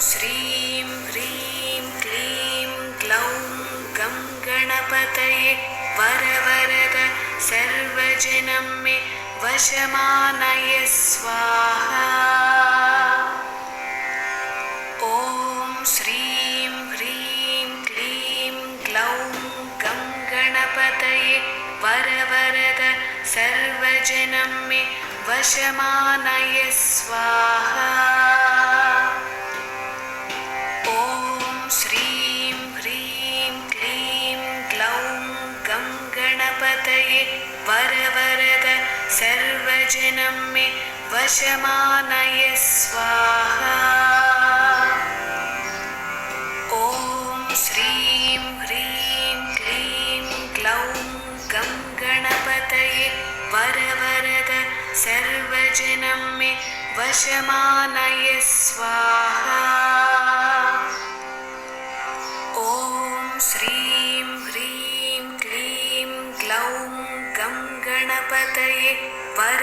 श्रीं ह्रीं क्लीं ग्लौं गं गणपतये वरवरद सर्वजनं मे वशमानय स्वाहा। ॐ श्रीं ह्रीं क्लीं ग्लौं गं गणपतये वरवरद सर्वजनं मे वशमानय स्वाहा। ॐ श्रीं ह्रीं क्लीं ग्लौं गं गणपतये वरवरद सर्वजनं मे वशमानय स्वाहा। ॐ श्रीं ह्रीं क्लीं ग्लौं गं गणपतये वरवरद सर्वजनं मे वशमानय स्वाहा। ॐ श्रीं ह्रीं क्लीं ग्लौं गं गणपतये